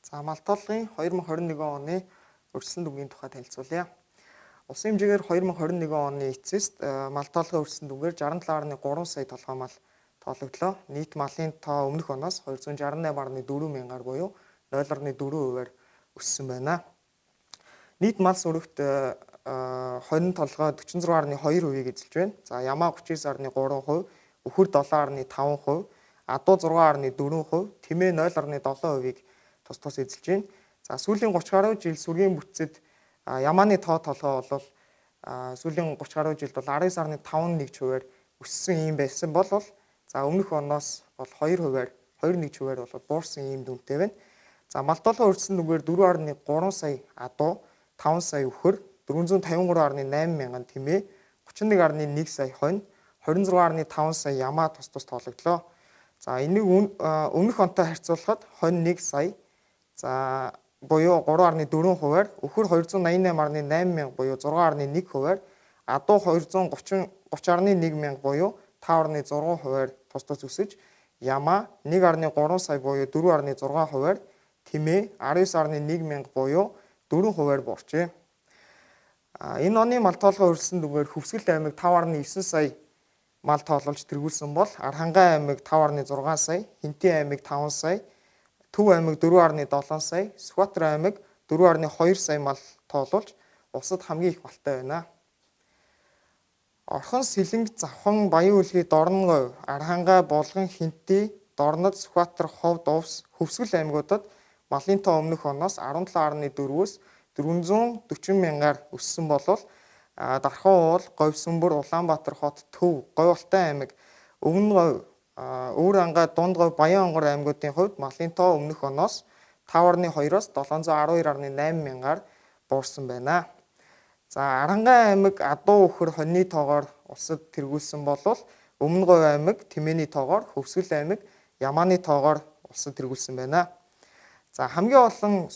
За Малтолгын 2021 оны өрсөлдөн дүнгийн тухай танилцуулъя. Улсын хэмжээгээр 2021 оны эцэст Малтолгын өрсөлдөн дүнгээр 67.3 сая толгой мал тоологдлоо. Нийт малын тоо өмнөх оноос 268.4 мянгаар буюу 0.4%-аар өссөн байна. Нийт мал сүрэгт хонин толгой 46.2%-ийг эзэлж байна. За ямаа 39.3%, үхэр 7.5%, адуу 6.4%, тэмээ 0.7%-ийг тус эзэлж байна. За сүүлийн 30 гаруй жил сүргийн бүтцэд ямааны тоо толгой бол сүүлийн 30 гаруй жилд бол 19.51%-аар өссөн юм байсан бол за өмнөх оноос бол 2%-аар 2.1%-аар бол буурсан юм дүнтэй байна. За Малтолгын өрсөлдөн дүнгээр 4.3 сая адуу, 5 сая үхэр, 453.8 мянган тэмээ, 31.1 сая хонь, 26.5 сая ямаа тус тоологдлоо. За энийг өмнөх онтой харьцуулахад хонь 1 сая, за буюу 3.4%-аар, үхэр 288.8 мянга буюу 6.1%-аар, адуу 230.1 мянга буюу 5.6%-аар тус өсөж, ямаа 1.3 сая буюу 4.6%-аар, тэмээ 19.1 мянга буюу 4%-аар буурчээ. Энэ оны мал тоолгын өрсөлдөн дүнгээр Хөвсгөл аймаг 5.9 сая мал тоололж тэргүүлсэн бол Архангай аймаг 5.6 сая, Хинтээ аймаг 5 сая, Төв аймаг 4.7 сая, Сүхбаатар аймаг 4.2 сая мал тоолуулж улсад хамгийн их малтай байна. Орхон, Сэлэнг, Завхан, Баян Үлгий, Дорногов, Архангай, Булган, Хинтээ, Дорнод, Сүхбаатар, Ховд, Увс, Хөвсгөл аймагуудад малын тоо өмнөх оноос 17.4-өөс 440 мянгаар өссөн болвол Дархан уул, Говьсүмбэр, Улаанбаатар хот, Төв, Говь Алтай аймаг, Өвөн Говь, Өвөр Ангай, Дунд Говь, Баян Онгор аймагуудын хувьд малын тоо өмнөх оноос 5.2-оос 712.8 мянгаар буурсан байна. За Арангай аймаг адуу үхэр хоньны тоогоор улсад тэргүүлсэн болвол Өмнө Говь аймаг тэмээний тоогоор, Хөвсгөл аймаг ямааны тоогоор улсад тэргүүлсэн байна. За хамгийн олон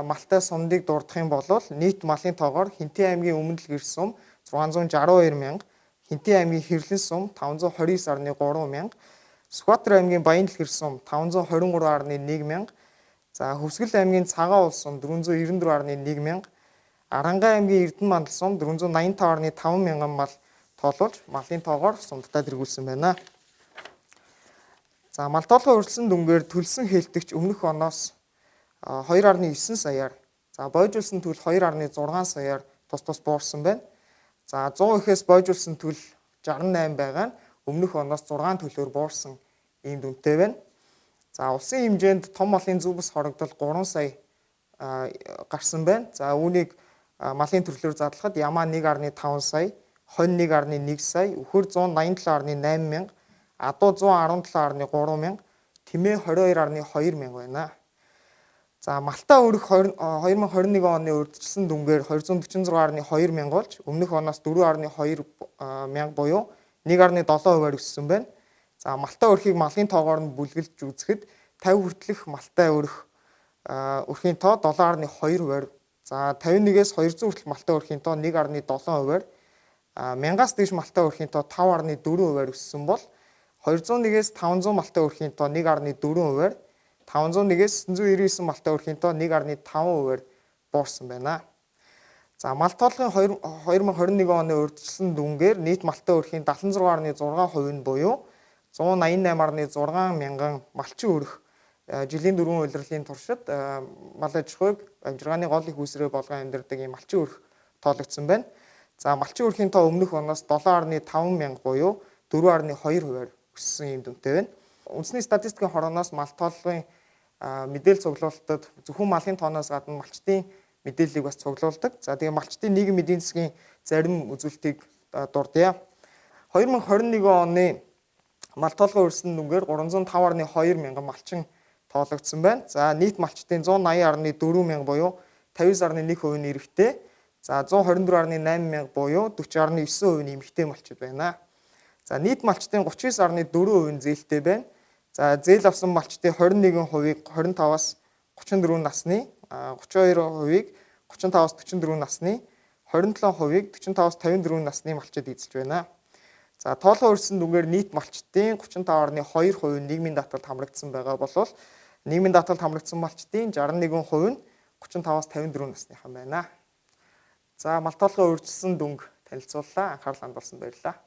малтай сумдыг дурдах юм бол нийт малын тоогоор Хинтээ аймгийн Өмнөдөл гэр сум 662 мянга, Хинтээ аймгийн Хэрлэн сум 529.3 мянга, Сүхбаатар аймгийн Баяндал гэр сум 523.1 мянга, за Хөвсгөл аймгийн Цагаан уул сум 494.1 мянга, Арангай аймгийн Эрдэнэ мандал сум 485.5 мянган мал тоолуулж малын тоогоор сумдтай тэргүүлсэн байна. За мал тоолгын өрсөлдөн дүнгээр төлсөн хэлтэгч өмнөх оноос 2.9 саяар, за бойжуулсан төл 2.6 саяар тус буурсан байна. За 100 ихээс бойжуулсан төл 68 байгаа нь өмнөх оноос 6 төлөөр буурсан ийм дүнтэй байна. За улсын хэмжээнд том малын зүг бус хорогдол 3 сая гарсан байна. За үүнийг малын төрлөөр задлахад ямаа 1.5 сая, хонь 1.1 сая, үхэр 187.8 мянга, адуу 117.3 мянга, тэмээ 22.2 мянга байна. За Малтай өрх 2021 оны урьдчилсан дүнгээр 246.2 мянга болж өмнөх оноос 4.2 мянга буюу 1.7%-аар өссөн байна. За Малтай өрхийг малын тоогоор нь бүлгэлж үзэхэд 50 хүртэлх Малтай өрхийн тоо 7.2%-аар, за 51-ээс 200 хүртэл Малтай өрхийн тоо 1.7%-аар, 1000-аас дээш Малтай өрхийн тоо 5.4%-аар өссөн бол 201-ээс 500 Малтай өрхийн тоо 1.4%-аар, 501-ээс 999 Малтай өрхийн тоо 1.5%-аар буурсан байна. За мал тоолгын 2021 оны урьдчилсан дүнгээр нийт Малтай өрхийн 76.6% нь буюу 188.6 мянган малчин өрх жилийн 4 улирлын туршид мал аж ахуйг амжиргааны гол их үүсвэрээ болгон амьдардаг ийм малчин өрх тоологдсон байна. За малчин өрхийн тоо өмнөх оноос 7.5 мянга буюу 4.2%-аар өссөн ийм дүнтэй байна. Үндэсний статистикийн хорооноос мал тооллогын мэдээлэл цуглуулалтад зөвхөн малын тооноос гадна малчтын мэдээллийг бас цуглуулдаг. За тэгээ малчтын нийгмийн эдийн засгийн зарим үзүүлэлтийг дурдъя. 2021 оны мал тоолгын өрсөлдөн дүнгээр 305.2 мянган малчин тоологдсон байна. За нийт малчтын 180.4 мянга буюу 59.1% нь эрэгтэй, за 124.8 мянга буюу 40.9% нь эмэгтэй малчид байна. За нийт малчтын 39.4% нь зээлтэй байна. За зээл авсан малчтын 21%-ийг 25-аас 34 насны, 32%-ийг 35-аас 44 насны, 27%-ийг 45-аас 54 насны малчид эзэлж байна. За тоолгын өрсөлдөн дүнгээр нийт малчтын 35.2% нь нийгмийн даатгалд хамрагдсан байгаа болвол Нийгмийн даатгалд хамрагдсан малчдын 61% нь 35-аас 54 насныхан байна. За, малтоолгын урьдчилсан дүнг танилцууллаа. Анхаарал хандуулсанд баярлалаа.